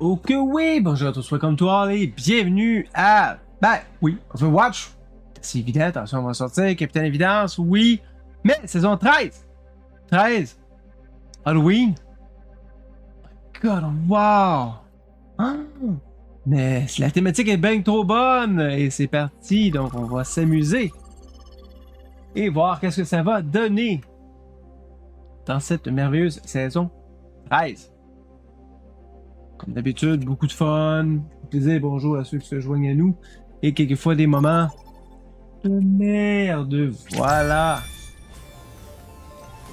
Oh que oui! Bonjour à tous, welcome to all et bienvenue à... Ben oui, Overwatch. C'est évident, attention, on va sortir. Capitaine Évidence, oui. Mais saison 13! 13! Halloween! God, wow! Ah! Mais la thématique est bien trop bonne et c'est parti, donc on va s'amuser et voir qu'est-ce que ça va donner dans cette merveilleuse saison 13. Comme d'habitude, beaucoup de fun, plaisir, bonjour à ceux qui se joignent à nous et quelquefois des moments de merde, voilà.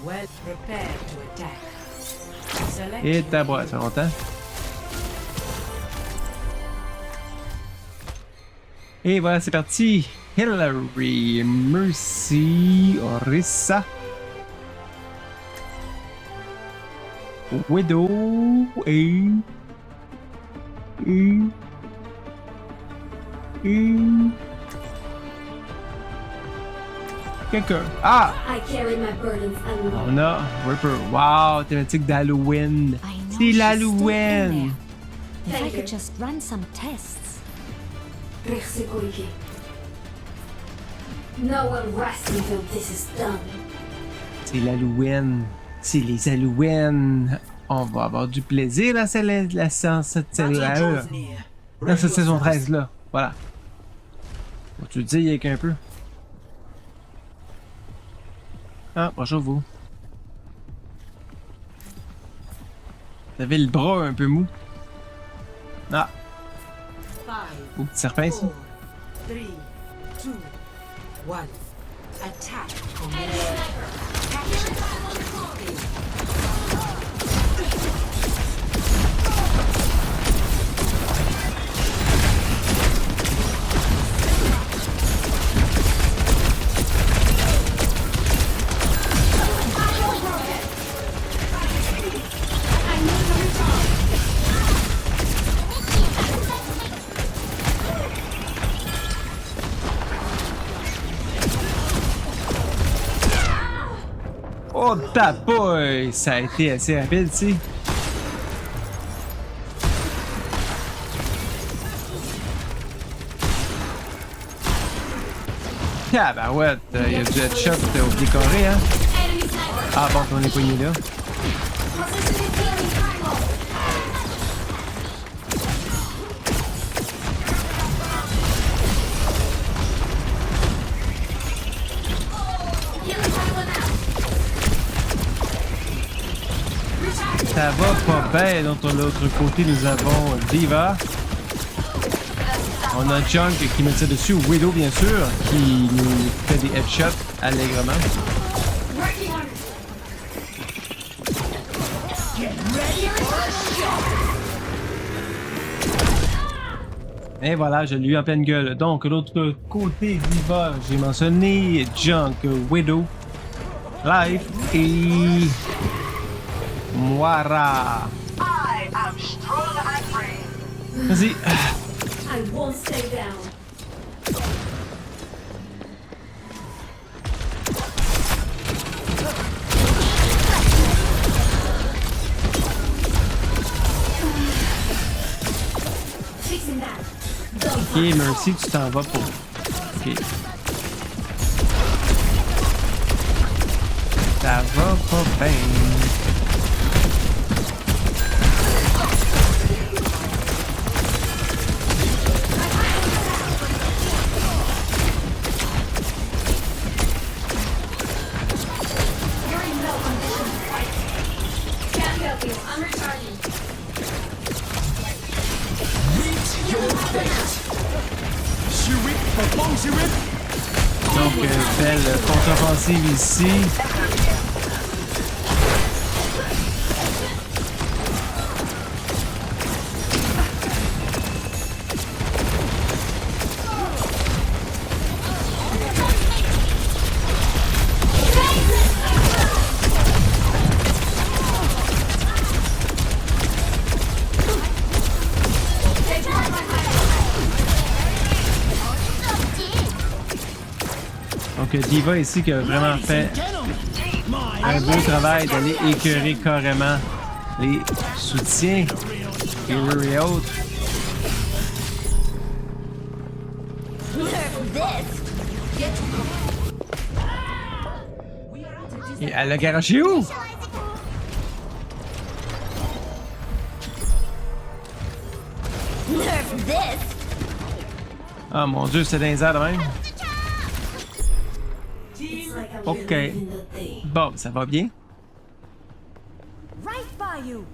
Well prepared to attack. Select Et ta boîte, ça fait longtemps. Et voilà, c'est parti. Hillary, Mercy, Orisa, Widow et quelqu'un. Ah! I carry my burdens alone. On a Ripper. Wow, thématique d'Halloween. C'est l'Halloween. If I Thank you. could just run some tests. Merci, coéquipier. No one rests until this is done. C'est l'Halloween. C'est les Halloween. On va avoir du plaisir dans cette saison 13 là. Voilà. Tu le dis, il y a qu'un peu. Ah, bonjour vous. Vous avez le bras un peu mou. Ah, 5, au petit serpent ici. 4, 3, 2, 1. Attack commence. Oh ta boy! Ça a été assez rapide ici. Tabarouette, il y a du headshot au décoré, hein? Ah bon, on est poigné là. Ça va pas bien. Donc, de l'autre côté, nous avons Diva. On a Junk qui met ça dessus. Widow, bien sûr, qui nous fait des headshots allègrement. Et voilà, je l'ai eu en pleine gueule. Donc, de l'autre côté, Diva, j'ai mentionné Junk, Widow, Life et Moira. I am strong and brave. Vas-y. I won't stay down. Fixing that. Ok, Mercy, tu t'en vas pour... Ok. Ça va pas bien. You're in no condition to fight. Can't help you. I'm recharging. Donc, belle contre-offensive ici. Donc, Diva ici qui a vraiment fait un beau travail d'aller écœurer carrément les soutiens. Healer et autres. Et elle a garoché où? Ah mon dieu, c'est dans les airs de même. Ok. Bon, ça va bien. Right by you.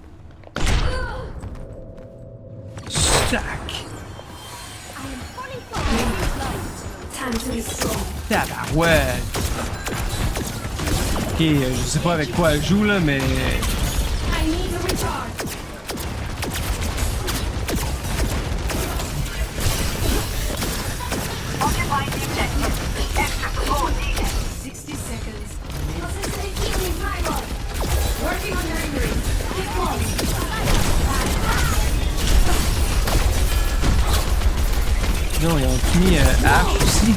Stack. I am fully focused. Time to be strong. Tabarouette. Ok, je sais pas avec quoi elle joue là, mais. I need to recharge. Occupying the objective. Extra support needed. 60 seconds. Consistent healing pyro. Working on your injuries. Keep close. Non, ils ont mis Ash aussi.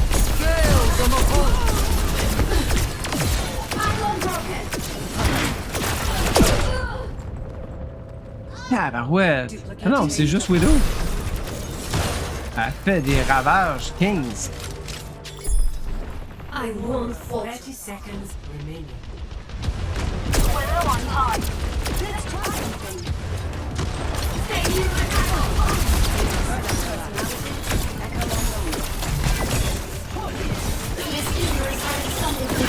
Pylon broken. Tabarouette. Ah non, c'est juste Widow. Elle fait des ravages 15. I won't falter. 30 seconds remaining. We're low on time. Stay near my pylon. This healer is having something to do.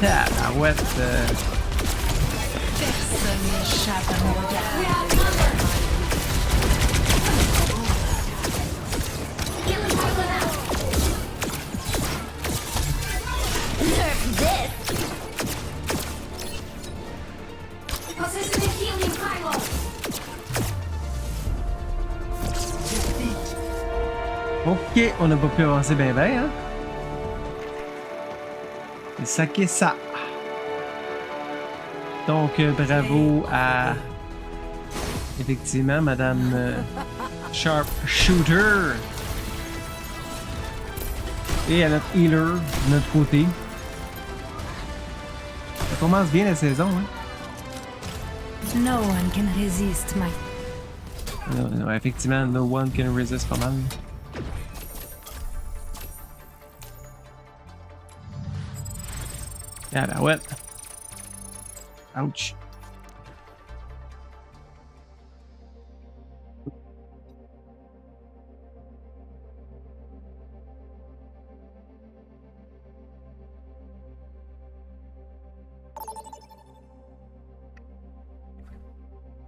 Tabarouette. We have cover. Healing pylon out. Consistent healing pylon. Ok, on n'a pas pu avancer bien hein. C'est ça qui est ça. Donc, bravo à... Effectivement, Madame Sharpshooter. Et à notre healer de notre côté. Ça commence bien la saison, hein? No one can resist my. Ouais, effectivement, no one can resist pas mal. Ah bah ouais. Ouch.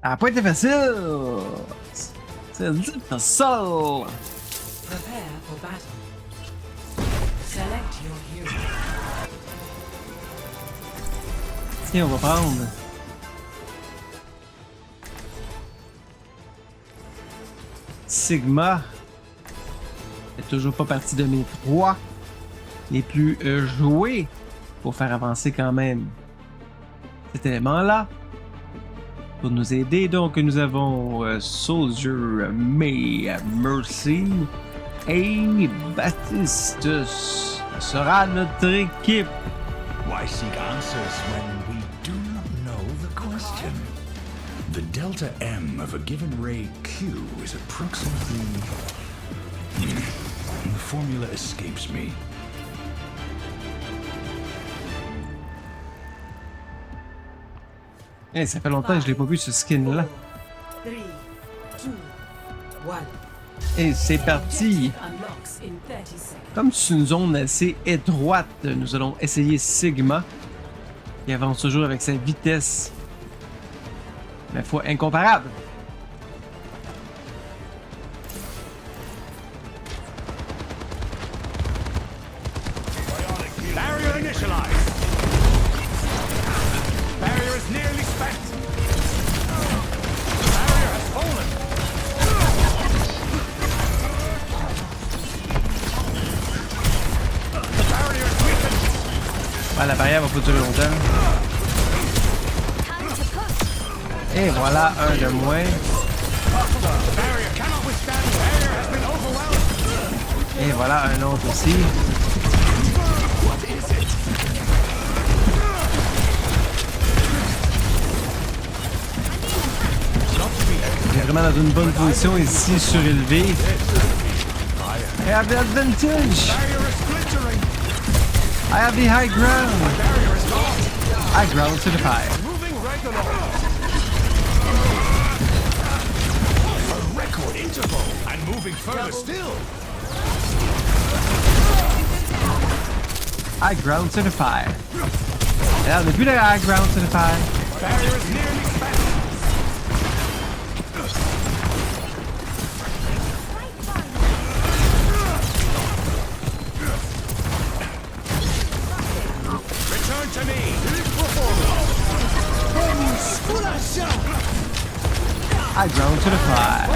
Ça a pas été facile! C'est difficile! Prepare for battle. Select your hero. Tiens, on va prendre. Sigma. Fait toujours pas partie de mes 3 les plus joués pour faire avancer quand même cet élément-là. Pour nous aider, donc, nous avons Soldier May Mercy et Baptistus sera notre équipe. Why seek answers when we do not know the question? The delta M of a given ray Q is approximately... The formula escapes me. Hey, ça fait longtemps que je l'ai pas vu ce skin-là. 3, 2, 1. Et c'est parti! Unlocks in 30 seconds. Comme c'est une zone assez étroite, nous allons essayer Sigma, qui avance toujours avec sa vitesse, ma foi, incomparable. Barrier initialized! Barrier is nearly spent! Barrier has fallen! The barrier is weakened! Ah, la barrière va pas durer longtemps. Et voilà, un de moins. The barrier cannot withstand! Barrier has been overwhelmed! Et voilà, un autre aussi. vraiment dans une bonne position ici, surélevé. I have the advantage! I have the high ground! High ground to the fire. A record interval and moving further still. High ground to the fire. Et là, on n'a plus le high ground to the fire. Barrier is nearly spent. Return to me. High ground to the fire.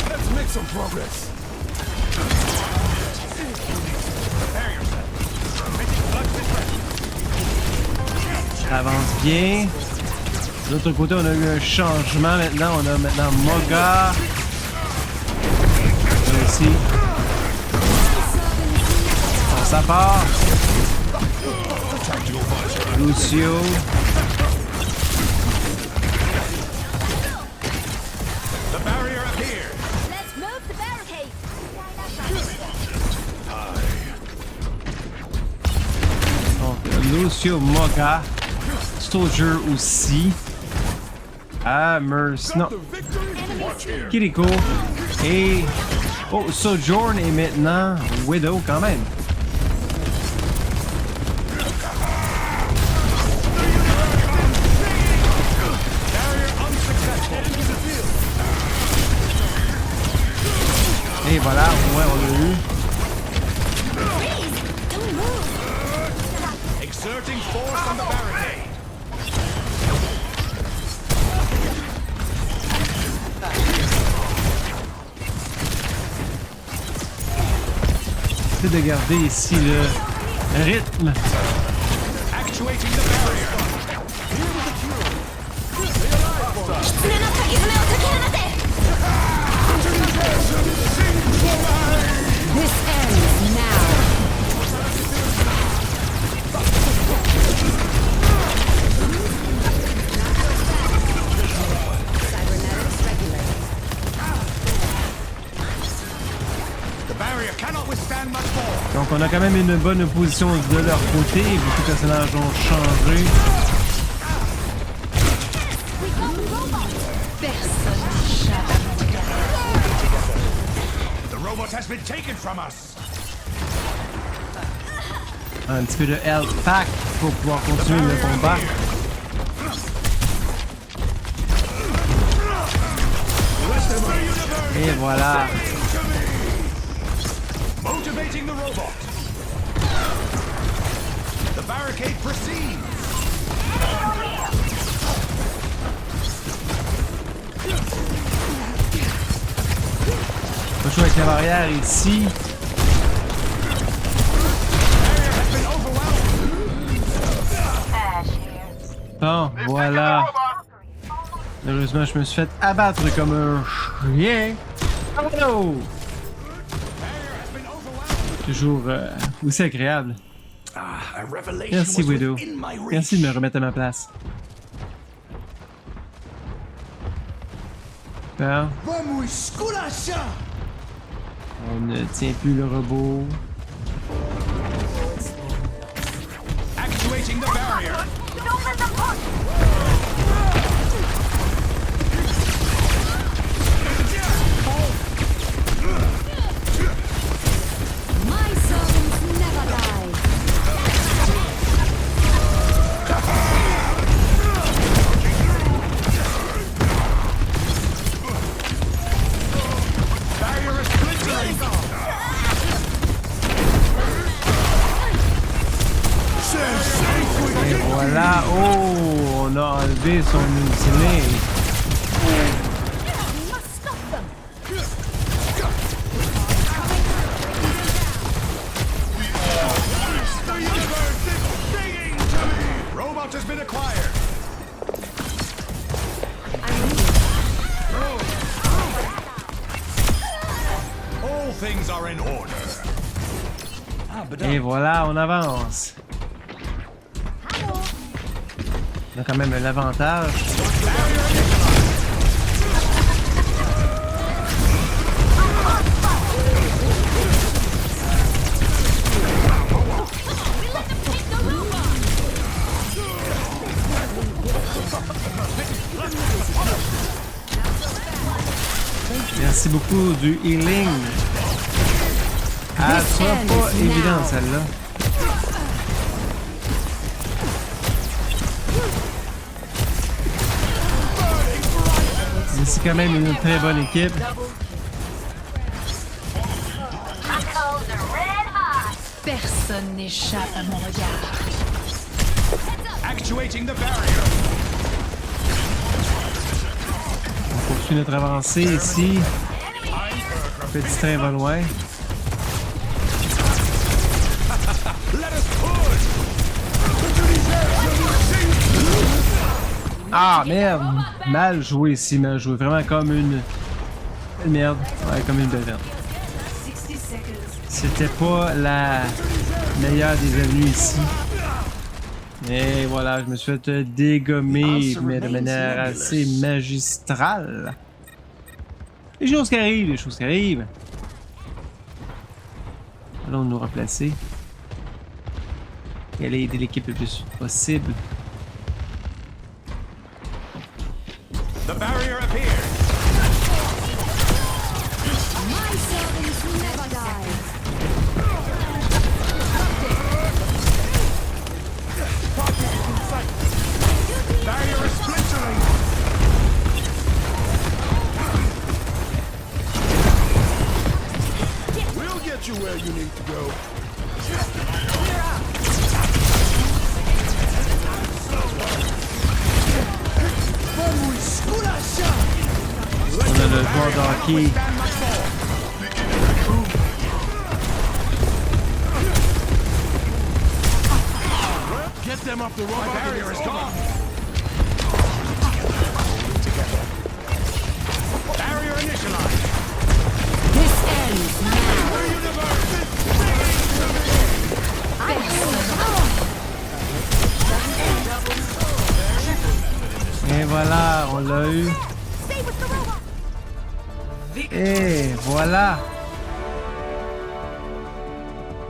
Let's make some progress. Ça avance bien. De l'autre côté, on a eu un changement maintenant. On a maintenant Moga. Là aussi. Bon, ça part. Lucio. The barrier appeared. Let's move the barricade. Donc, Lucio, Moga. Soldier aussi. Ah, Merce. Non. Kiriko. Et. Oh, Sojourn est maintenant Widow quand même. Et voilà, ouais, on l'a eu. Exerting force on the barricade. C'est de garder ici le rythme. Actuating the barrier. This ends now. The barrier cannot withstand much more. Donc on a quand même une bonne position de leur côté. Beaucoup de personnages ont changé. The robot has been taken from us. Un petit peu de health pack pour pouvoir continuer le combat. Et voilà. Motivating the robot. The barricade proceeds. On va jouer avec la barrière ici. Bon, voilà. Heureusement, je me suis fait abattre comme un chien. Oh! Toujours aussi agréable. Ah, a revelation Merci, was Widow. within my reach. Merci de me remettre à ma place. Bon. On ne tient plus le robot. Actuating the barrier. Don't let them push! My servants never die. Barrier is splintering. Et voilà. Oh, on a enlevé son ultimate. We must stop them. The universe is singing to me. Robot has been acquired. All things are in order. Et voilà, on avance. On a quand même un avantage. Merci beaucoup du healing. Ah, ça pas évident celle-là. Mais c'est quand même une très bonne équipe. Personne n'échappe à mon regard. Actuating the barrier. On poursuit notre avancée ici. Le petit train va loin. Ah merde! Mal joué ici, mal joué. Vraiment comme une merde. Ouais, comme une belle merde. 60 seconds. C'était pas la meilleure des avenues ici. Et voilà, je me suis fait dégommer, mais de manière assez magistrale. Les choses qui arrivent, les choses qui arrivent. Allons nous remplacer. Et aller aider l'équipe le plus possible. The barrier appears. My servants never die. Barrier is splintering. We'll get you where you need to go. On a le joueur de hockey. Get them off the robot. My barrier is gone. Barrier initialized. This ends now. Et voilà, on l'a eu. Et voilà.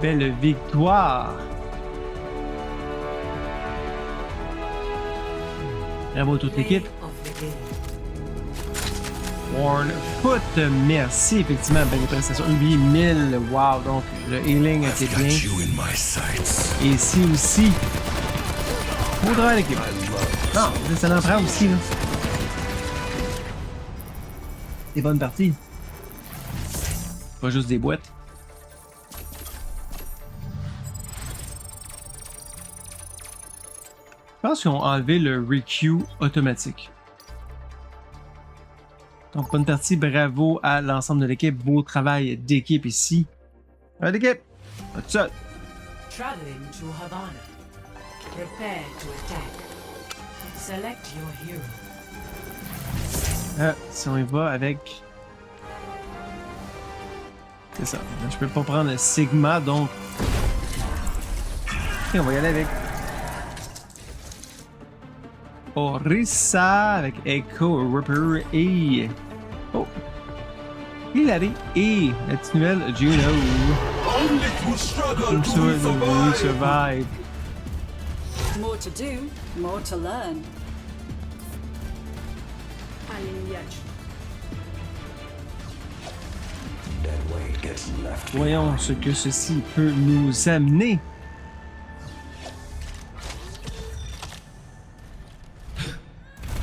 Belle victoire. Bravo à toute l'équipe. Of the game. Warren Foot, merci. Effectivement, belle prestation. 8000, wow. Donc, le healing était bien. in my sights. Et ici aussi. Beau travail, l'équipe. Non, ça en prend aussi, là. Des bonnes parties. Pas juste des boîtes. Je pense qu'ils ont enlevé le requeue automatique. Donc, bonne partie. Bravo à l'ensemble de l'équipe. Beau travail d'équipe ici. L'équipe, pas tout seul. Traveling to Havana. Prepare to attack. Select your hero. Si on y va avec... C'est ça. Je peux pas prendre le Sigma, donc... Ok, on va y aller avec... Orisa avec Echo Ripper et... Oh! Hilary et la petite nouvelle Juno. Comme ça, nous survive. More to do, more to learn. Voyons ce que ceci peut nous amener.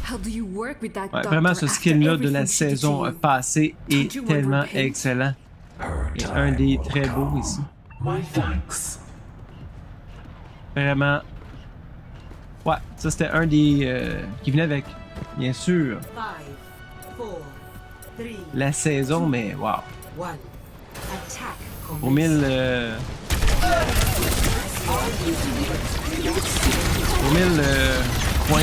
How do you work with that Ouais, vraiment, ce skin-là de la everything she did to saison you? passée est Don't you tellement want repent? excellent. Et un des très beaux ici. My thanks. Vraiment. Ouais, ça c'était un des qui venait avec, bien sûr, 5, 4, 3, la saison, mais wow. 1. Attack Pour 1000 pour 1000 coins.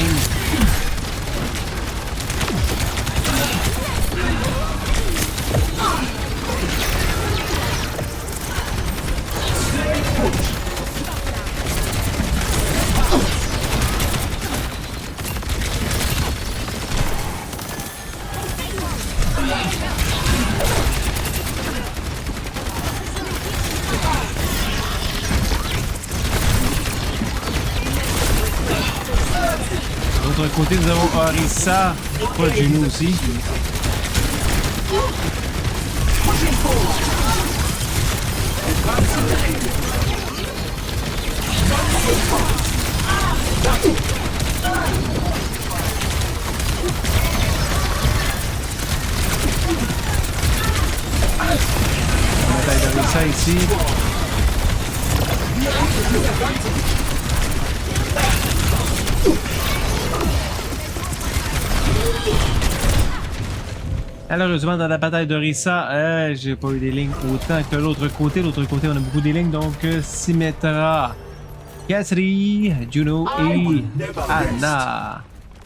De l'autre côté, nous avons Orisa, pas Juno aussi. On va d'ailleurs ça ici. Malheureusement, dans la bataille de Rissa, j'ai pas eu des lignes autant que l'autre côté. L'autre côté, on a beaucoup des lignes, donc Symmetra, Cassidy, Juno et Anna.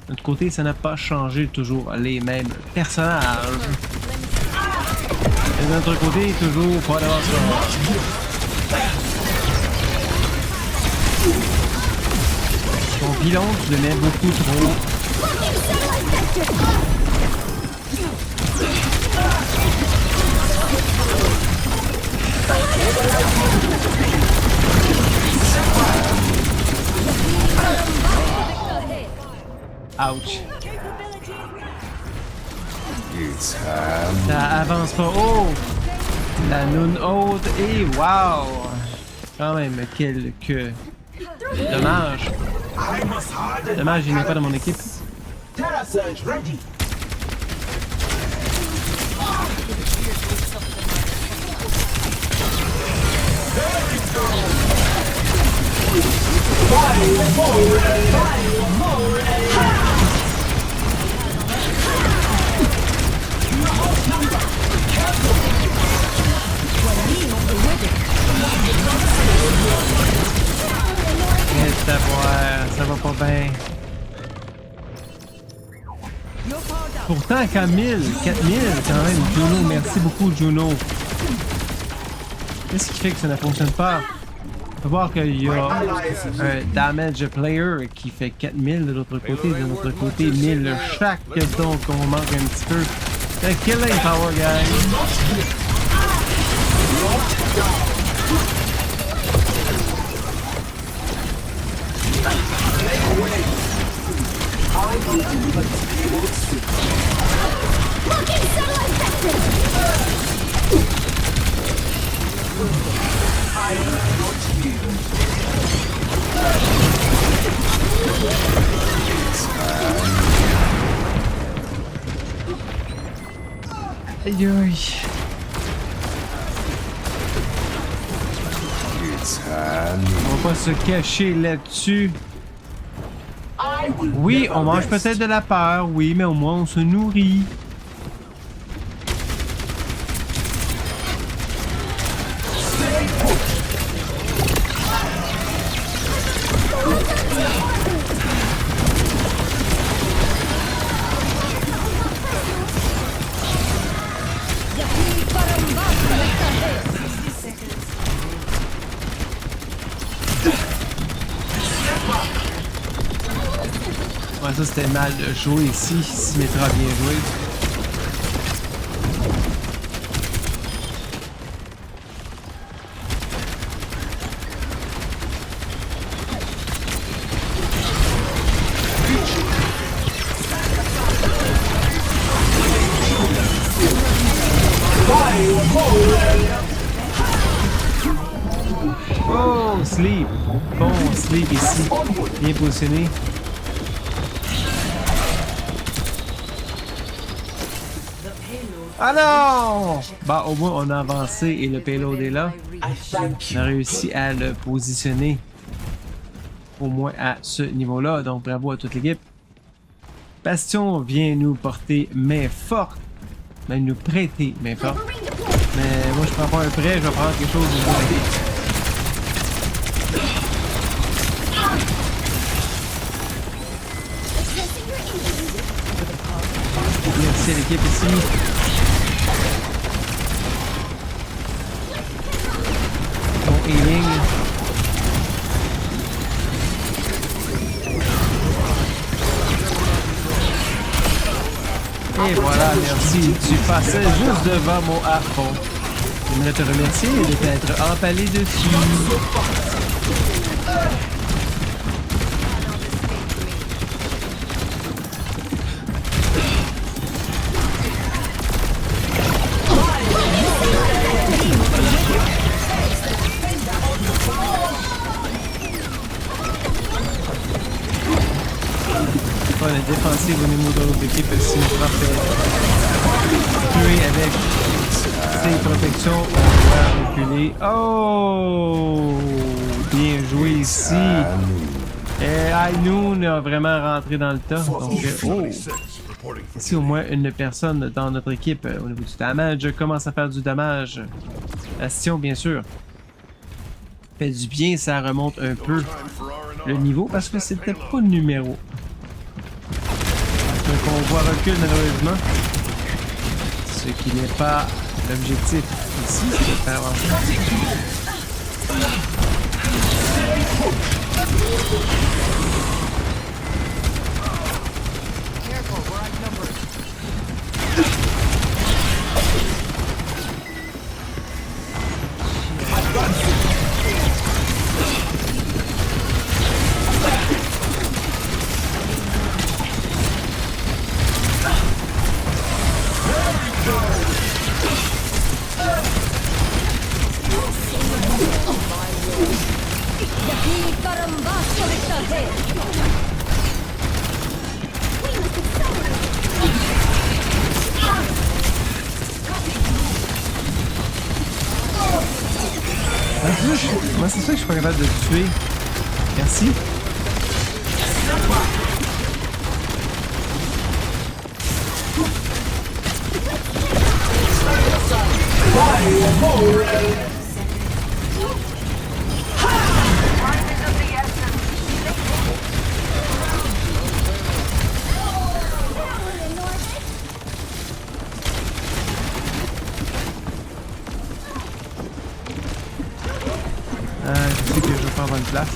De l'autre côté, ça n'a pas changé, toujours les mêmes personnages. Et de l'autre côté, toujours pas d'avance. Ton pilon, tu le mets beaucoup trop. Ouch. Ça avance pas. Oh! La noune haute et wow! Quand même, quelques dommages. Dommage, il n'est pas dans mon équipe. Terra Surge ready. Ça va pas bien. Pourtant, Camille, 4000 quand même, Juno, merci beaucoup Juno. Qu'est-ce qui fait que ça ne fonctionne pas? On peut voir qu'il y a un damage player qui fait 4000 de l'autre côté, de notre côté 1000 chaque, donc on manque un petit peu de killing power, guys. Aïe aïe. On va pas se cacher là-dessus. Oui, on mange peut-être de la peur, oui, mais au moins on se nourrit. Ouais, ça c'était mal joué ici. Symmetra a bien joué. Oh, sleep. Bon sleep ici. Bien positionné. Ah non! Bah au moins on a avancé et le payload est là. On a réussi à le positionner au moins à ce niveau-là. Donc bravo à toute l'équipe. Bastion vient nous porter main forte. Même nous prêter main forte. Mais moi je prends pas un prêt, je vais prendre quelque chose de bon. Merci à l'équipe ici. Bon healing. Et voilà, merci. Tu passais juste devant mon harpon. J'aimerais te remercier de t'être empalé dessus. pas la défensive au niveau de l'autre équipe si le frappe est tué avec ses protections. On va reculer. Oh! Bien joué ici. Et Ainoon a vraiment rentré dans le tas. Donc, ici, au moins une personne dans notre équipe au niveau du damage commence à faire du damage. Bastion, bien sûr. Fait du bien, ça remonte un peu le niveau parce que c'était pas le numéro. Donc on voit recul malheureusement. Ce qui n'est pas l'objectif ici, c'est de faire avancer. Moi, c'est ça que je suis pas capable de le tuer. Merci. Je sais que je vais pas avoir une place.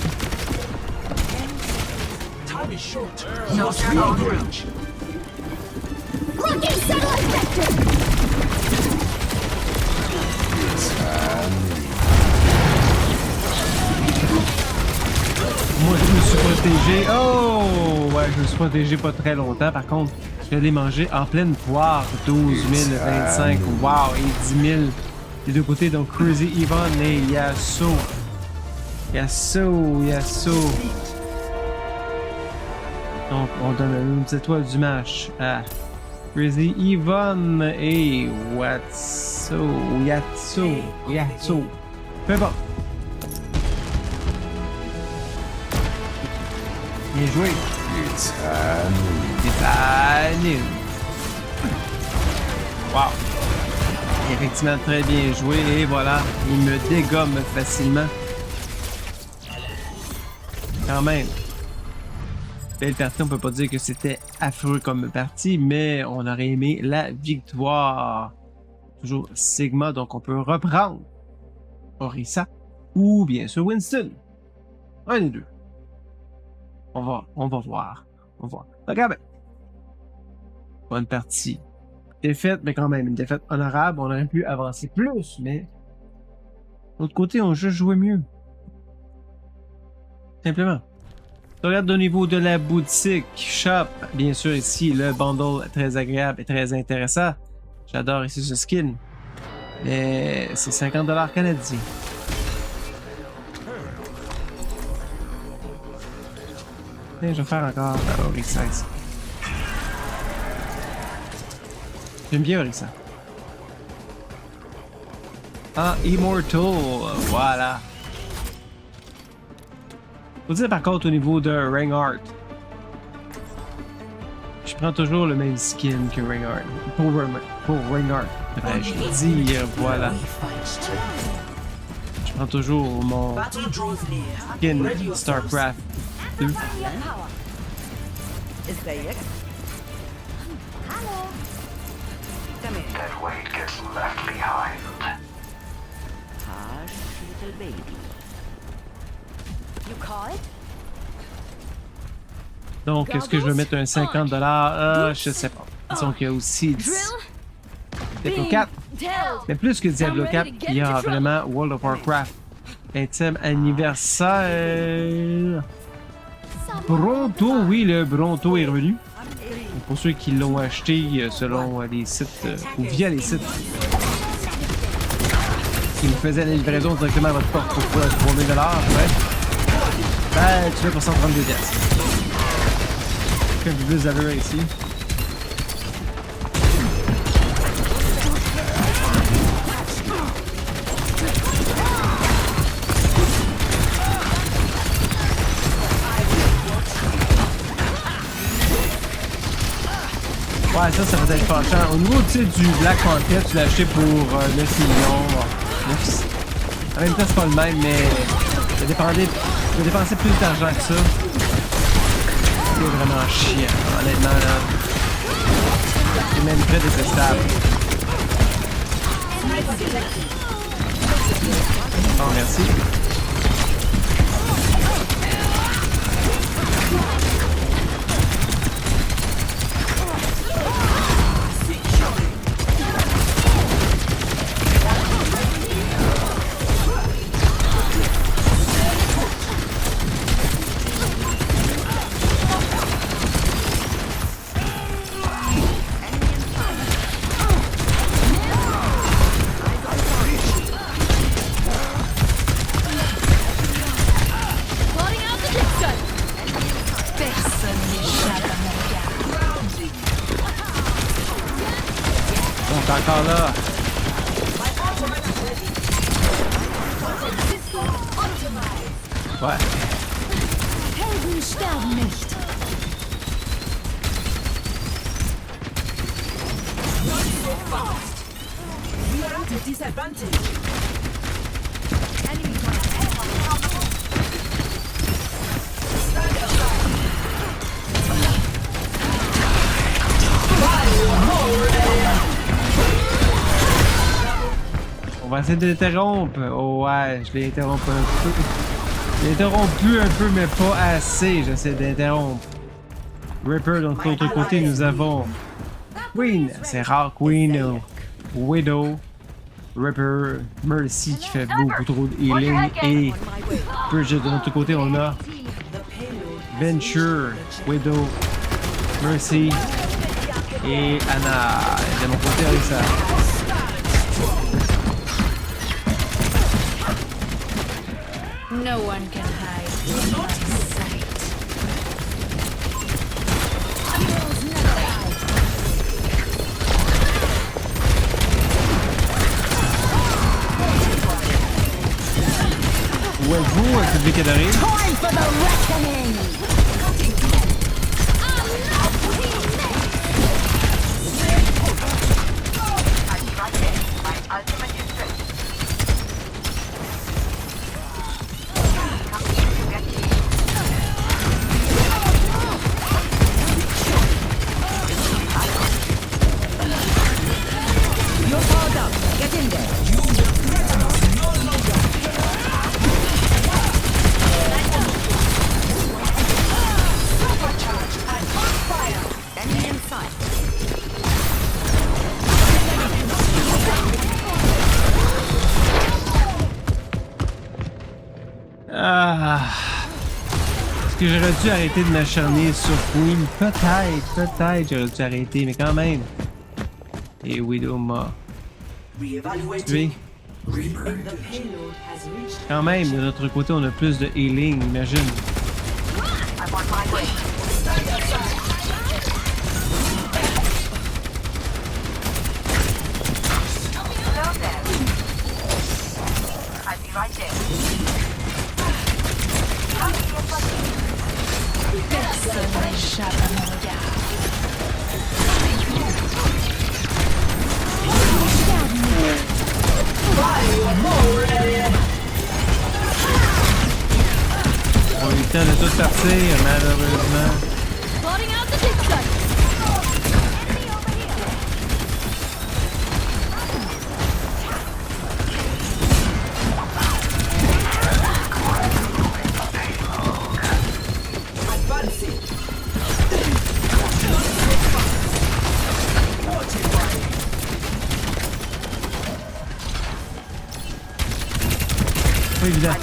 Moi, je me suis protégé. Oh! Ouais, je me suis protégé pas très longtemps. Par contre, je l'ai mangé en pleine poire. 12 000, 25. Wow! Et 10 000 des deux côtés. Donc, Crazy Yvonne et Yasuo. Yasuo. Donc, on donne une petite étoile du match à Crazy Yvonne et Yasuo. Peu importe. Bien joué. Titanium. Wow. Effectivement, très bien joué. Et voilà, il me dégomme facilement. Quand même. Belle partie, on peut pas dire que c'était affreux comme partie, mais on aurait aimé la victoire. Toujours Sigma, donc on peut reprendre Orisa ou bien sûr Winston. Un des deux. On va voir. Regarde. Bonne partie. Défaite, mais quand même, une défaite honorable. On aurait pu avancer plus, mais de l'autre côté, on a juste joué mieux. Simplement. Regarde au niveau de la boutique shop. Bien sûr, ici, le bundle très agréable et très intéressant. J'adore ici ce skin. Mais c'est 50$ canadiens. Et je vais faire encore Orisa ici. J'aime bien Orisa. Ah, Immortal. Voilà. Faut dire par contre au niveau de Reinhardt. Je prends toujours le même skin que Reinhardt. Pour Reinhardt, devrais-je dire. Voilà. Je prends toujours mon skin StarCraft 2. Dead weight gets left behind. Hush, little baby. You call it? Donc, est-ce que je vais mettre un 50$? Je sais pas. Disons qu'il y a aussi Diablo 4. Mais plus que Diablo 4, il y a vraiment World of Warcraft. Intime anniversaire. Bronto, oui, le Bronto est revenu. Donc, pour ceux qui l'ont acheté selon les sites ou via les sites qui vous faisaient la livraison directement à votre porte pour 3000$, ouais. Ben, tu l'as pour 132$. Un peu plus d'allure ici. Ouais, ça va être fâchant. Au niveau du Black Panther, tu l'as acheté pour 9 millions. En même temps, c'est pas le même, mais j'ai dépensé plus d'argent que ça. C'est vraiment chiant, honnêtement, là. C'est même très détestable. Bon, merci. Encore là. Ouais. Helden sterben nicht. We are at a disadvantage. On va essayer de l'interrompre. Oh ouais, je l'ai interrompu un peu. Je l'ai interrompu un peu, mais pas assez. J'essaie d'interrompre. Ripper, de l'autre côté, nous avons Queen. C'est rare, Queen. Widow. Ripper. Mercy qui fait beaucoup trop de healing. Et Bridget, de l'autre côté, on a Venture, Widow, Mercy et Anna. De mon côté, avec ça. No one can hide from my sight. Heroes never die. Où êtes-vous, public adoré? Time for the reckoning! Ah. Est-ce que j'aurais dû arrêter de m'acharner sur Queen? Peut-être j'aurais dû arrêter, mais quand même. Et Widow m'a tué. Quand même, de notre côté, on a plus de healing, imagine. I'm on my way. Hello there. I'll be right there. Personne n'échappe à mon regard. On a eu le temps de tout partir, malheureusement. Blotting out the distance. Pas évident.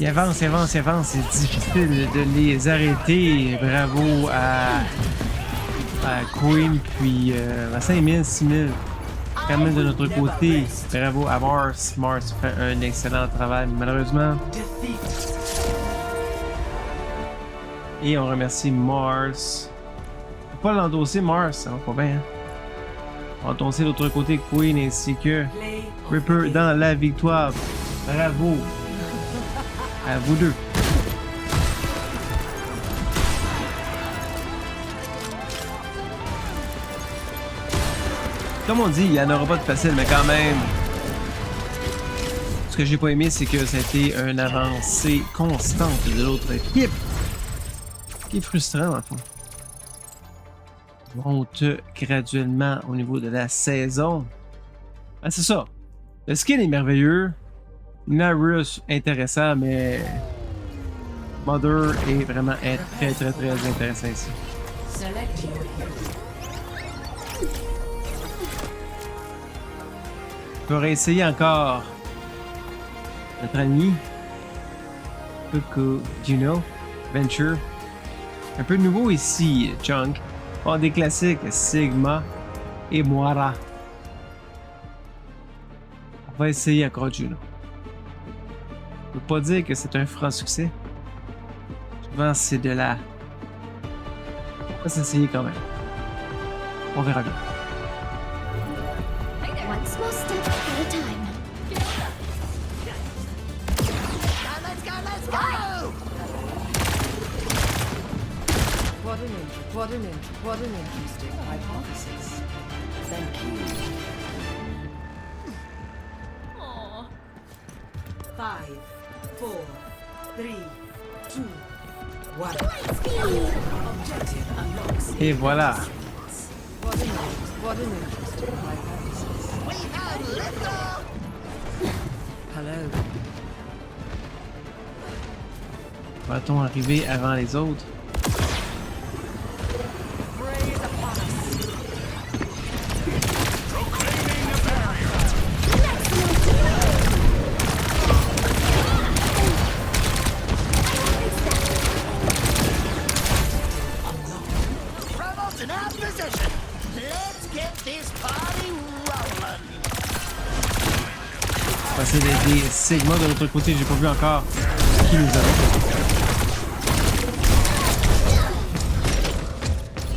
Ils avancent, ils avancent, ils avancent. C'est difficile de les arrêter. Bravo à Queen, puis à 5000, 6000. Quand même de notre côté. Bravo à Mars. Mars fait un excellent travail, malheureusement. Et on remercie Mars. Faut pas l'endosser, Mars, ça va pas bien. Hein? On va endosser l'autre côté Queen ainsi que Ripper dans la victoire. Bravo à vous deux. Comme on dit, il n'y en aura pas de facile, mais quand même. Ce que j'ai pas aimé, c'est que ça a été une avancée constante de l'autre équipe. Ce qui est frustrant, dans le fond. On monte graduellement au niveau de la saison. Ah, c'est ça. Le skin est merveilleux. Narus intéressant, mais Mother est vraiment très intéressant ici. Select your hero. On va essayer encore notre ami Coucou Juno Venture. Un peu nouveau ici, Chunk. Bon, des classiques Sigma et Moira. On va essayer encore Juno. Je peux pas dire que c'est un franc succès. Souvent, c'est de la. On va s'essayer quand même. On verra bien. One small step at a time. What an interesting hypothesis. Thank you. 5, 4, 3, 2, 1. Objective unlocks. Et voilà. What an interesting hypothesis. Hello. Va-t-on arriver avant les autres? On va essayer d'aider Sigma de l'autre côté, j'ai pas vu encore qui nous avons.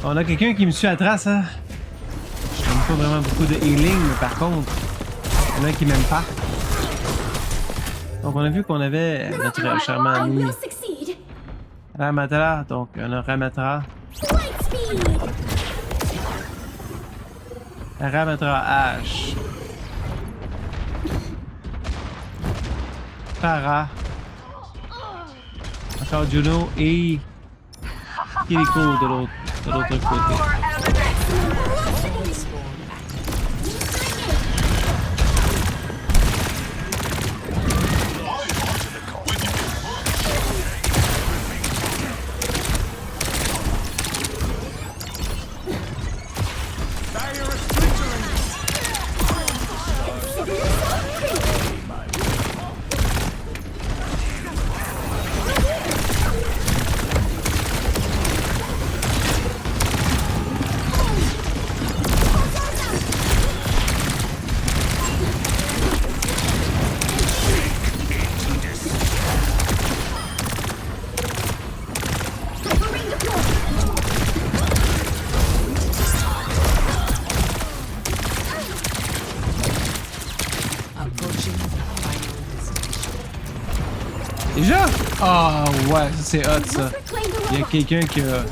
On a quelqu'un qui me suit à la trace, hein? Je n'aime pas vraiment beaucoup de healing, mais par contre, il y en a qui m'aiment pas. Donc on a vu qu'on avait notre charmant I ami will succeed. Ramatra, donc on a Ramatra. Light speed. Ramatra H. Para. Encore Juno et Kiriko de l'autre côté. For evidence. Déjà? Ah ouais, c'est hot ça. Reclaim the Il y a robot. quelqu'un qui a.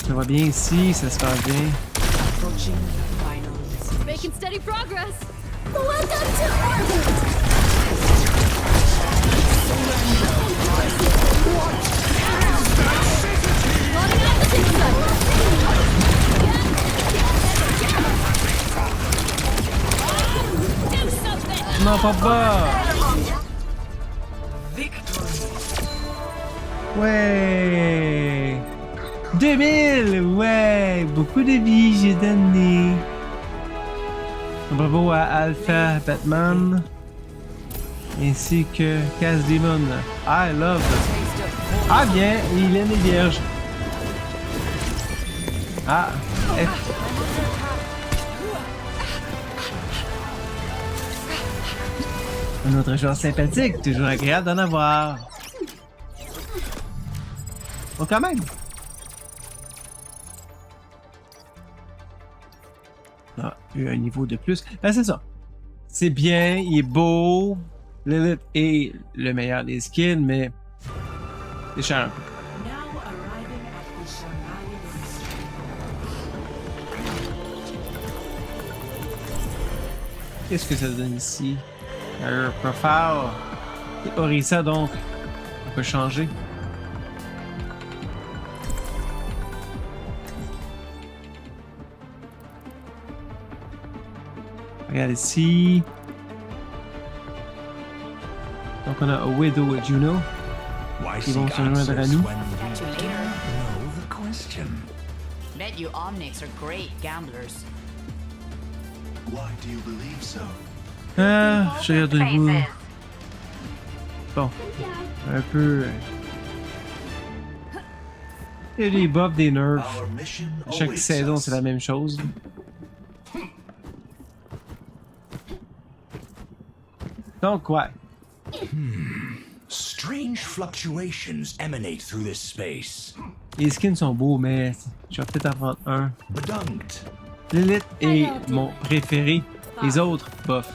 Ça va bien ici, ça se passe bien. Approaching the finals. Making steady progress. Welcome to orbit. Loading up the big gun. Do something. Non, papa! Victory. Ouais! 2000! Ouais! Beaucoup de vie j'ai donné. Bravo à Alpha Batman. Ainsi que Cass Demon. I love. Ah bien, Hélène est vierge. Ah, F. Un autre joueur sympathique, toujours agréable d'en avoir. Bon, quand même. Ah, eu un niveau de plus. Ben, c'est ça. C'est bien, il est beau. Lilith est le meilleur des skins, mais c'est cher un peu. Now arriving at the Shamayan Ministry. Qu'est-ce que ça donne ici? Un profile. C'est Orisa, donc. On peut changer. Regarde ici. Donc on a a Widow et Juno. Why Ils vont seek se joindre à answers nous. when we you later. don't know the question? Bet you Omnics are great gamblers. Why do you believe so? Ah, je regarde de nouveau. Faces. Bon. Un peu. Il y a des buffs, des nerfs. Our mission À chaque awaits saison, us. c'est la même chose. Donc, ouais. Strange fluctuations emanate through this space. Les skins sont beaux, mais je vais peut-être en prendre un. Bedunkt. Lilith est mon préféré. Les autres, bof.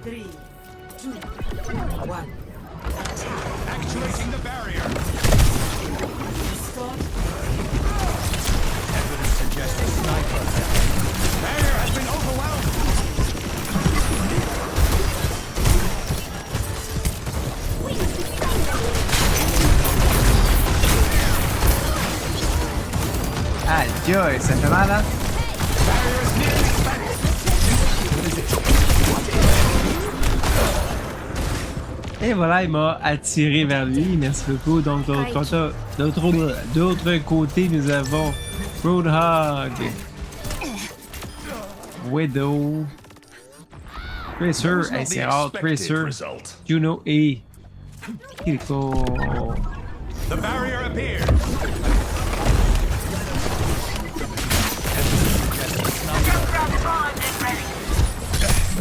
4, 3, 2, 1. Actuating the barrier. Start. Evidence suggests a sniper. Barrier has been overwhelmed. Adieu, ça fait mal, hein? Et voilà, il m'a attiré vers lui. Merci beaucoup. Donc, d'autre côté, nous avons Roadhog, Widow, Tracer, hey, c'est rare, Tracer, Result. Juno et Kiriko. The barrier appears. Grab the bond and ready.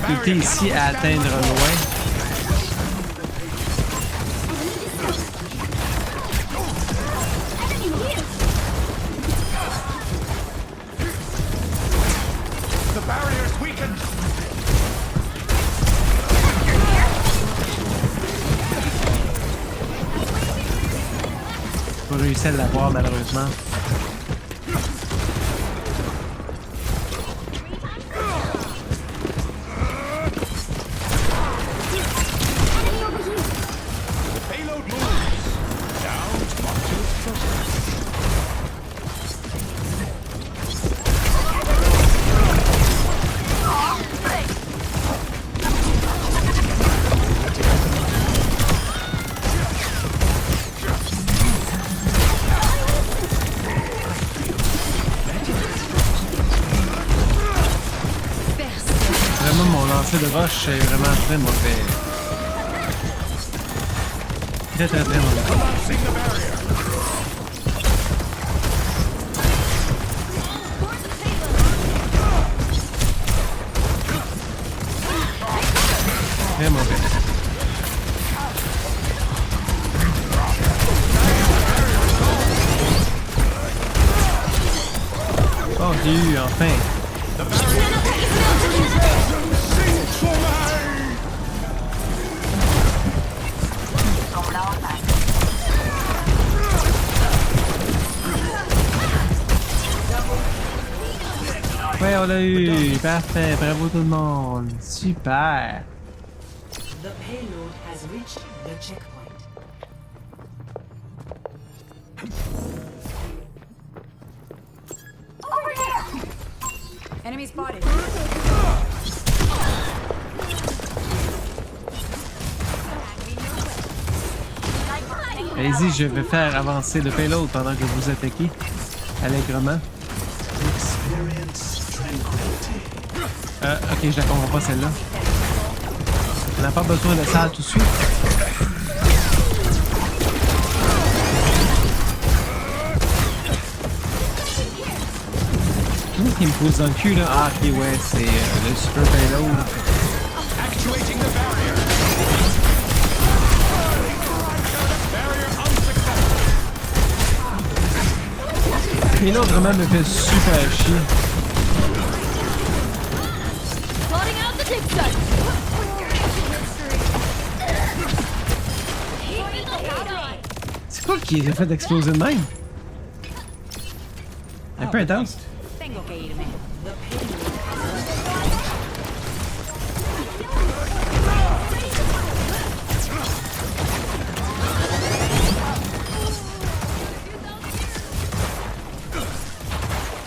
Difficulté ici à atteindre loin. The barrier is weakened. Pas réussi à l'avoir malheureusement. The payload moves. Down onto its surface. Vraiment, mon lancer de roche est vraiment très mauvais. Très très très mauvais. Collapsing the barrier. Très mauvais. perdu, enfin. Ouais, on l'a eu. Parfait. Bravo tout le monde. Super. The payload has reached the checkpoint. Enemy spotted. Allez-y, je vais faire avancer le payload pendant que vous attaquez allègrement. Ok, je la comprends pas celle-là. On n'a pas besoin de ça tout de suite. Qui me pose dans le cul là? Ah ok ouais, c'est le super payload. Actuating the barrier. Barrier unsuccessful. Et l'autre vraiment me fait super chier. Plotting out the dig site. C'est quoi qui a fait exploser de même? Un peu intense. Tengo que irme.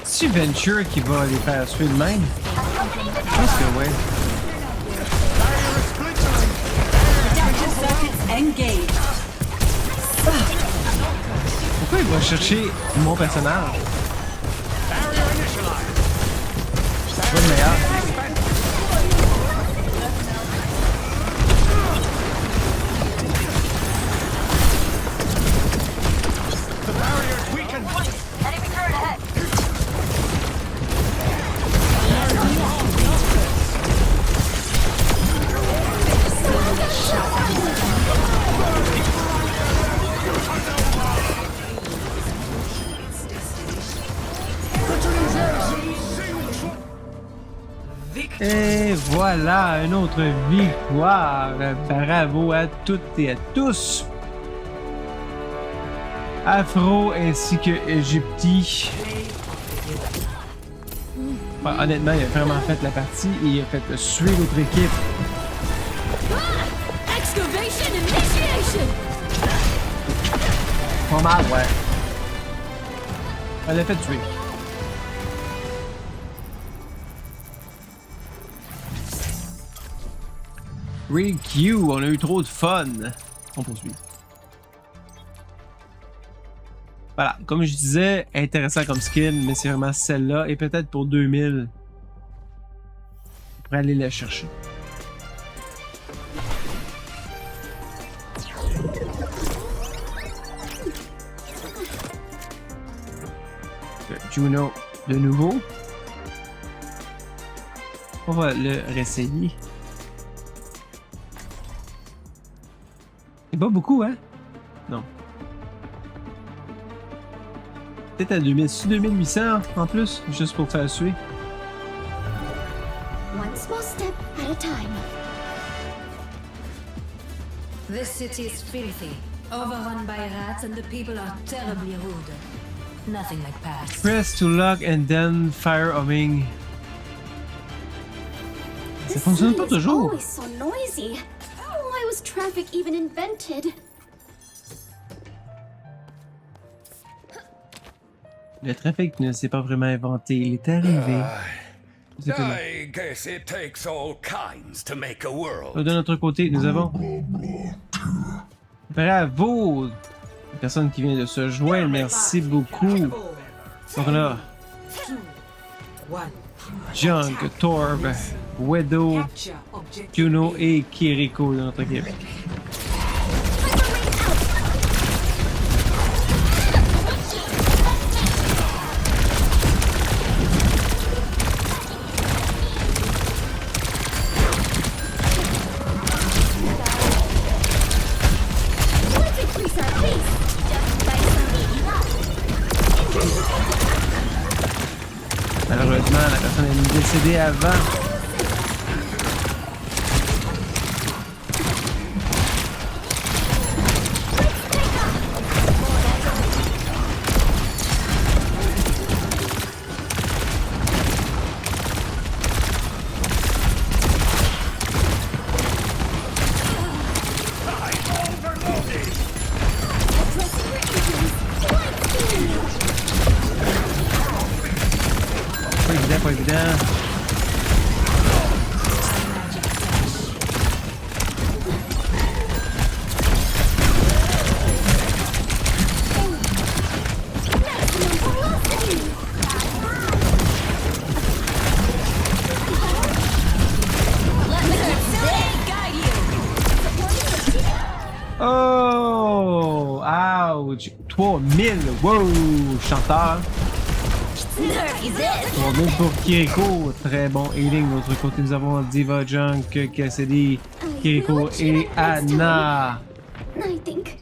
C'est Venture qui va les faire tuer de même? Je pense que ouais. Engage. Pourquoi il va chercher mon personnage? C'est pas le meilleur. The barrier's weakened. Enemy turret ahead. Et voilà, une autre victoire. Bravo à toutes et à tous. Afro ainsi que Egypti. Ouais, honnêtement, il a vraiment fait la partie et il a fait suer l'autre équipe. Excavation initiation. Pas mal, ouais. Elle l'a fait tuer. Really cute, on a eu trop de fun. On poursuit. Voilà, comme je disais, intéressant comme skin, mais c'est vraiment celle-là. Et peut-être pour 2000, on pourrait aller la chercher. Juno de nouveau. On va le réessayer. C'est pas beaucoup, hein? Non. Peut-être à 2800 en plus, juste pour faire suer. One small step at a time. This city is filthy, overrun by rats, and the people are terribly rude. Nothing like past. Press to lock and then fire homing. Ça fonctionne pas toujours. Always so noisy. Why was traffic even invented? Le trafic ne s'est pas vraiment inventé, il est arrivé. C'est pas mal. I guess it takes all kinds to make a world. De notre côté, nous avons... Bravo! La personne qui vient de se joindre, merci beaucoup. Donc on a Junk, Torb, Wedo, Capture objective. Juno et Kiriko de notre équipe. Let's increase our pace just by some eating up. Malheureusement, la personne est décédée avant. Pas évident. Oh! Ouch! 3000! Wow! Chanteur! 3000 pour Kiriko, très bon healing. De l'autre côté, nous avons Diva Junk, Cassidy, Kiriko et Anna. I think.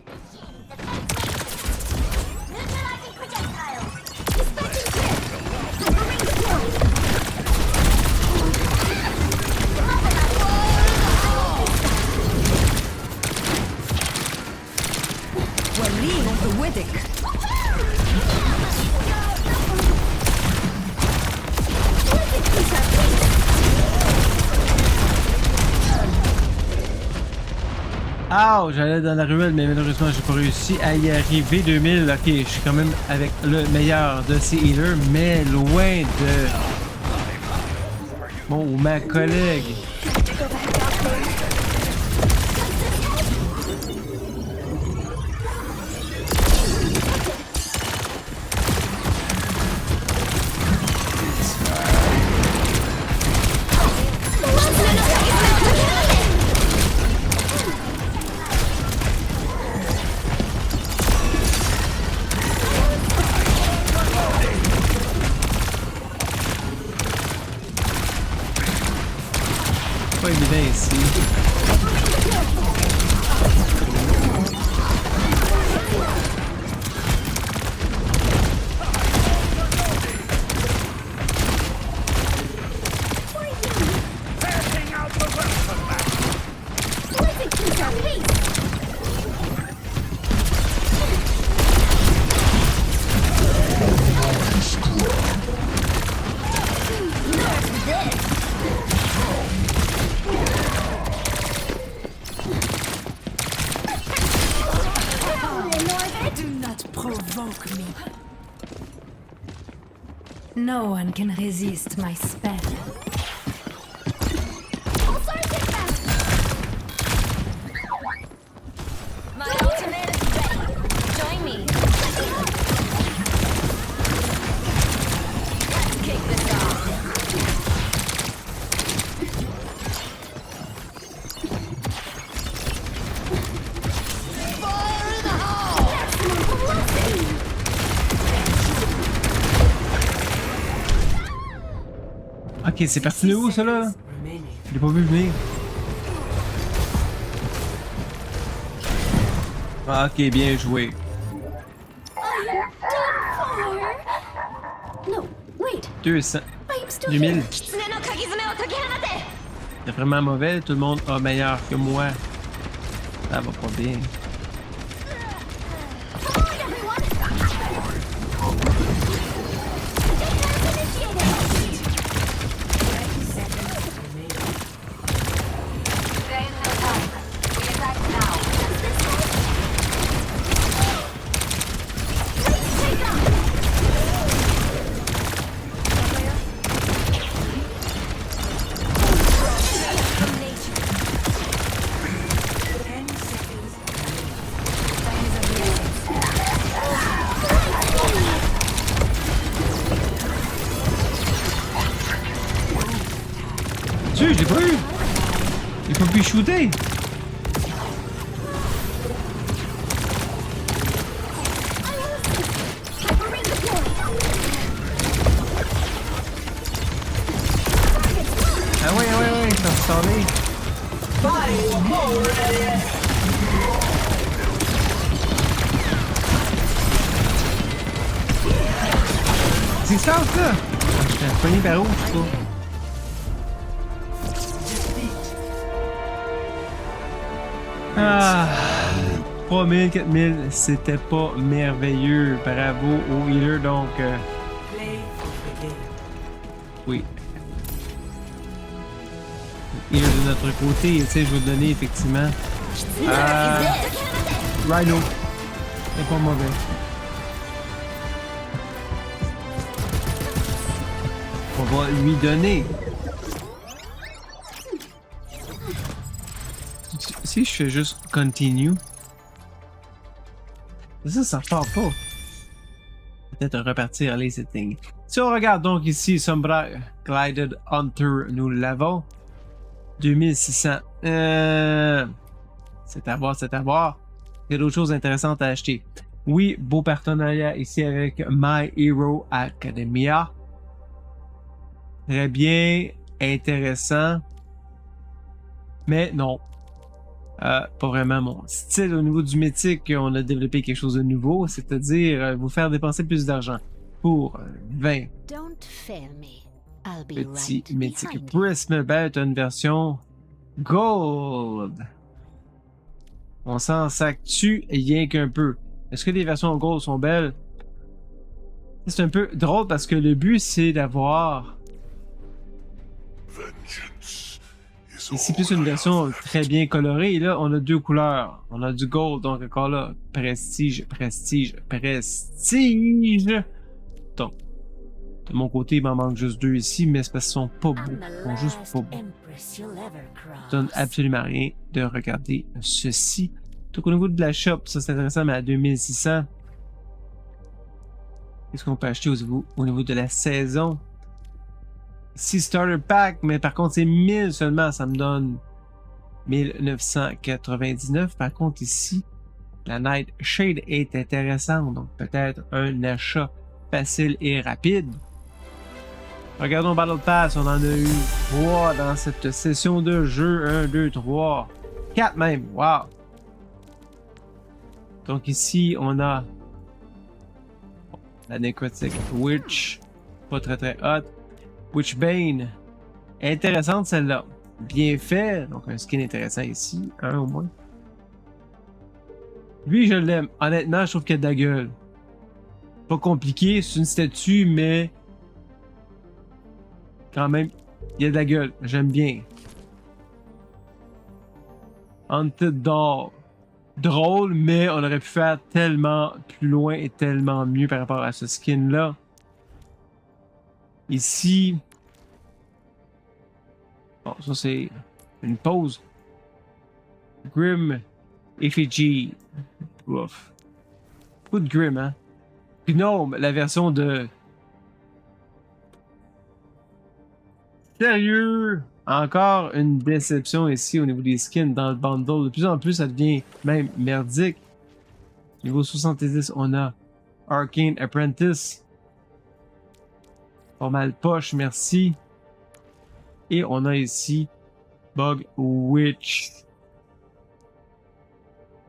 Ah, j'allais dans la ruelle, mais malheureusement, j'ai pas réussi à y arriver. 2000, ok, je suis quand même avec le meilleur de ces healers, mais loin de bon, ou ma collègue. Pas évident ici. No one can resist my spell. My ultimate is ready. Join me. Let's kick this off. Fire in the hole! Maximum velocity! Ok, c'est parti de où ça là? Je l'ai pas vu venir. Ah, ok, bien joué. No, wait. 200. I am still 2000. here. Kitsune no kagizume o tokihanate! C'est vraiment mauvais, tout le monde a meilleur que moi. Ça va pas bien. Come on, everyone! There is no time. We attack now. Tu, je l'ai pas eu! J'ai pas pu shooter! Ah ouais, ça se s'en est. Qu'est-ce qui se passe là? J'étais pogné par où, je sais pas. Ah, 3000, 4000, c'était pas merveilleux. Bravo aux healers, donc. Play of the game. Oui. Et de notre côté, tu sais, je vais te donner effectivement. Rhino. C'est pas mauvais. On va lui donner. Si je fais juste continue. Ça repart pas. Peut-être repartir les settings. Si on regarde donc ici, Sombra Glided Hunter, nous l'avons. 2600. C'est à voir, c'est à voir. Il y a d'autres choses intéressantes à acheter. Oui, beau partenariat ici avec My Hero Academia. Très bien, intéressant. Mais non. Pas vraiment mon style. Au niveau du mythique, on a développé quelque chose de nouveau, c'est-à-dire vous faire dépenser plus d'argent pour 20 Don't fail me. I'll be petits right mythiques. behind you. Prism Belt a une version Gold. On s'en sac-tu rien qu'un peu. Est-ce que les versions Gold sont belles? C'est un peu drôle parce que le but c'est d'avoir ici plus une version très bien colorée. Et là, on a deux couleurs. On a du gold, donc encore là, prestige, prestige, prestige. Donc, de mon côté, il m'en manque juste deux ici, mais c'est parce qu'ils sont pas beaux. I'm the Ils sont juste last pas beaux. empress you'll ever cross. Ça donne absolument rien de regarder ceci. Donc, au niveau de la shop, ça c'est intéressant, mais à 2600. Qu'est-ce qu'on peut acheter au niveau de la saison? 6 starter pack, mais par contre c'est 1000 seulement, ça me donne 1999. Par contre ici, la Night Shade est intéressante, donc peut-être un achat facile et rapide. Regardons Battle Pass, on en a eu 3 dans cette session de jeu. 1, 2, 3, 4 même, wow! Donc ici, on a la Necrotic Witch, pas très très hot. Witchbane, intéressante celle-là. Bien fait, donc un skin intéressant ici, un au moins. Lui, je l'aime. Honnêtement, je trouve qu'il a de la gueule. Pas compliqué, c'est une statue, mais quand même, il y a de la gueule. J'aime bien. Haunted Doll. Drôle, mais on aurait pu faire tellement plus loin et tellement mieux par rapport à ce skin-là. Ici, bon, ça c'est une pause. Grim Effigy. Ouf. Beaucoup de Grim, hein? Gnome, la version de. Sérieux? Encore une déception ici au niveau des skins dans le bundle. De plus en plus, ça devient même merdique. Niveau 70, on a Arcane Apprentice. Pas mal poche, merci. Et on a ici Bug Witch.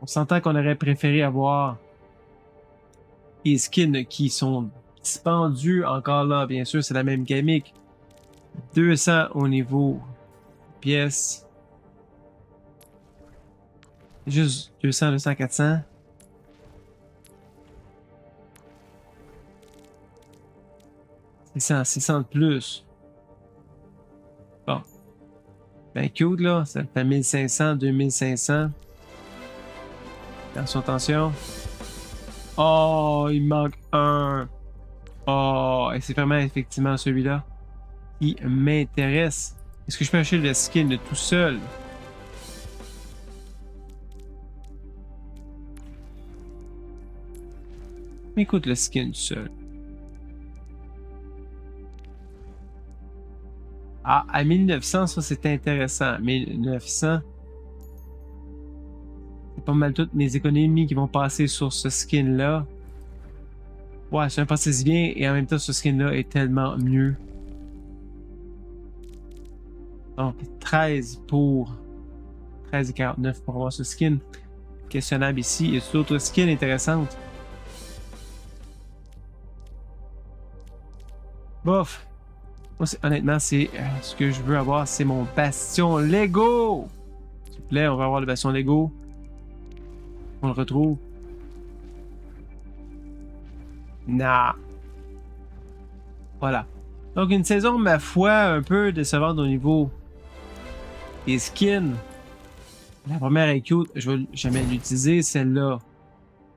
On s'entend qu'on aurait préféré avoir les skins qui sont dispendus. Encore là, bien sûr, c'est la même gimmick. 200 au niveau pièces. Juste 200, 200, 400. C'est 600 de plus. Bon. Ben cute là, ça fait 1500, 2500. Attention. Oh, il manque un. Oh, et c'est vraiment effectivement celui-là qui m'intéresse. Est-ce que je peux acheter le skin de tout seul? Écoute le skin tout seul. Ah, à 1900, ça c'est intéressant. 1900. C'est pas mal toutes mes économies qui vont passer sur ce skin-là. Ouais, c'est un passé bien et en même temps, ce skin-là est tellement mieux. Donc, 13 pour 13,49 pour avoir ce skin. Questionnable ici. Il y a d'autres skins intéressantes. Bof. Moi, honnêtement, c'est ce que je veux avoir, c'est mon bastion Lego. S'il vous plaît, on va avoir le bastion Lego. On le retrouve. Nah. Voilà. Donc, une saison, ma foi, un peu décevante au niveau des skins. La première est cute. Je vais jamais l'utiliser. Celle-là,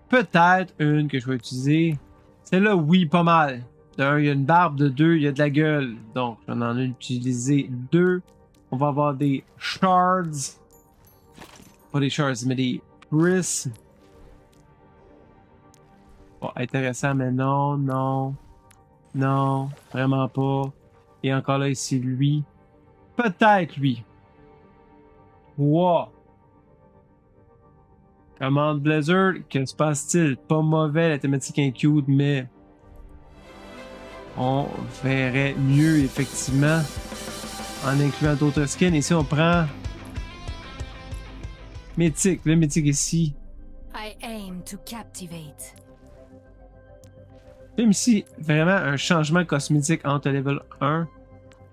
peut-être une que je vais utiliser. Celle-là, oui, pas mal. D'un, il y a une barbe. De deux, il y a de la gueule. Donc, j'en ai utilisé deux. On va avoir des shards. Pas des shards, mais des prismes. Bon, intéressant, mais non, non. Non, vraiment pas. Et encore là, ici, lui. Peut-être lui. Wow. Commande Blizzard, que se passe-t-il? Pas mauvais, la thématique est cute, mais on verrait mieux, effectivement, en incluant d'autres skins. Ici, on prend Mythique. Le Mythique ici. I aim to captivate. Même ici, vraiment un changement cosmétique entre le level 1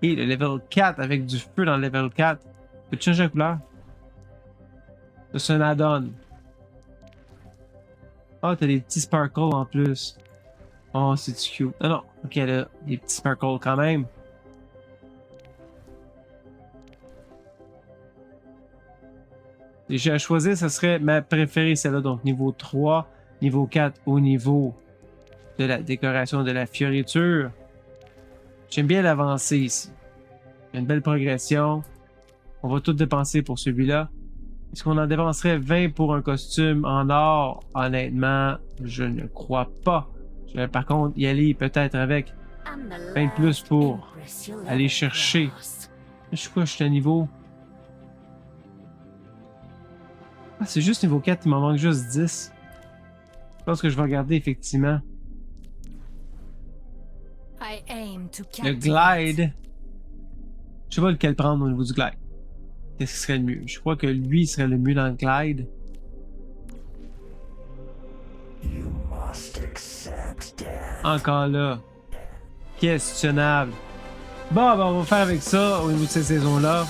et le level 4 avec du feu dans le level 4. Peux-tu changer la couleur? Ça, c'est un add-on. Ah, t'as des petits sparkles en plus. Oh, c'est cute. Non, non. Ok, là, des petits sparkles quand même. Et j'ai à choisir, ça serait ma préférée, celle-là. Donc, niveau 3, niveau 4 au niveau de la décoration de la fioriture. J'aime bien l'avancée ici. Il y a une belle progression. On va tout dépenser pour celui-là. Est-ce qu'on en dépenserait 20 pour un costume en or? Honnêtement, je ne crois pas. Je vais par contre y aller peut-être avec 20 de plus pour aller chercher. Je suis quoi? Je suis à niveau... Ah, c'est juste niveau 4, il m'en manque juste 10. Je pense que je vais regarder effectivement. I aim to Le captivate. glide. Je sais pas lequel prendre au niveau du glide. Qu'est-ce qui serait le mieux? Je crois que lui serait le mieux dans le glide. Encore là. Questionnable. Bon, ben on va faire avec ça au niveau de cette saison-là.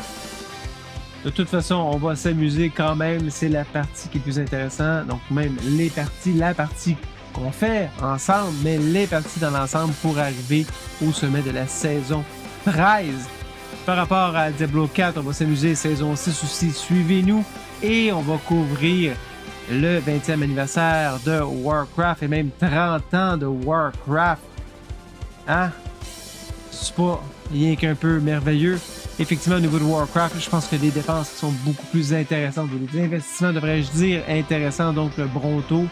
De toute façon, on va s'amuser quand même. C'est la partie qui est plus intéressante. Donc même les parties, la partie qu'on fait ensemble, mais les parties dans l'ensemble pour arriver au sommet de la saison 13. Par rapport à Diablo 4, on va s'amuser saison 6 aussi. Suivez-nous et on va couvrir le 20e anniversaire de Warcraft et même 30 ans de Warcraft. Hein? C'est pas rien qu'un peu merveilleux. Effectivement, au niveau de Warcraft, je pense que les dépenses sont beaucoup plus intéressantes. Les investissements, devrais-je dire, intéressants. Donc, le Bronto.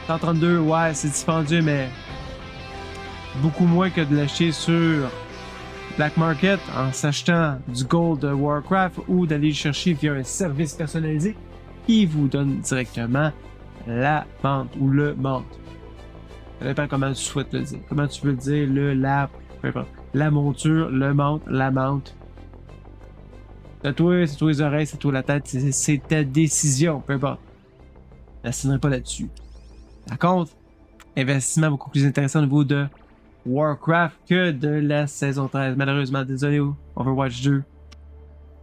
132, ouais, c'est dispendieux, mais beaucoup moins que de l'acheter sur Black Market en s'achetant du gold de Warcraft ou d'aller le chercher via un service personnalisé qui vous donne directement la menthe ou le menthe. Ça dépend comment tu souhaites le dire. Comment tu veux le dire, peu importe. La monture, le menthe, la menthe. C'est toi les oreilles, c'est toi la tête, c'est ta décision, peu importe. Je n'assinerai pas là-dessus. Par contre, investissement beaucoup plus intéressant au niveau de Warcraft que de la saison 13. Malheureusement, désolé, Overwatch 2.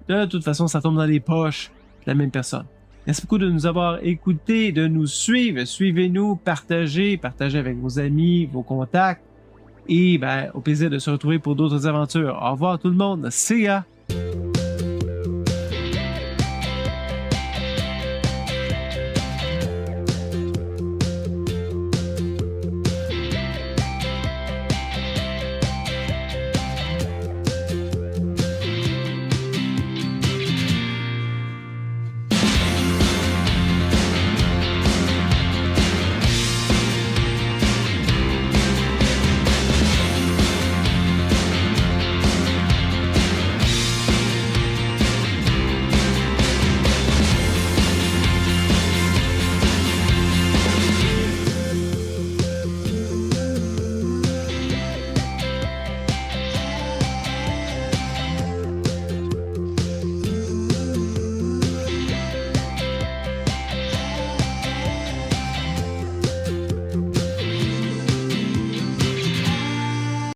De toute façon, ça tombe dans les poches de la même personne. Merci beaucoup de nous avoir écoutés, de nous suivre. Suivez-nous, partagez avec vos amis, vos contacts. Et ben, au plaisir de se retrouver pour d'autres aventures. Au revoir tout le monde. See ya!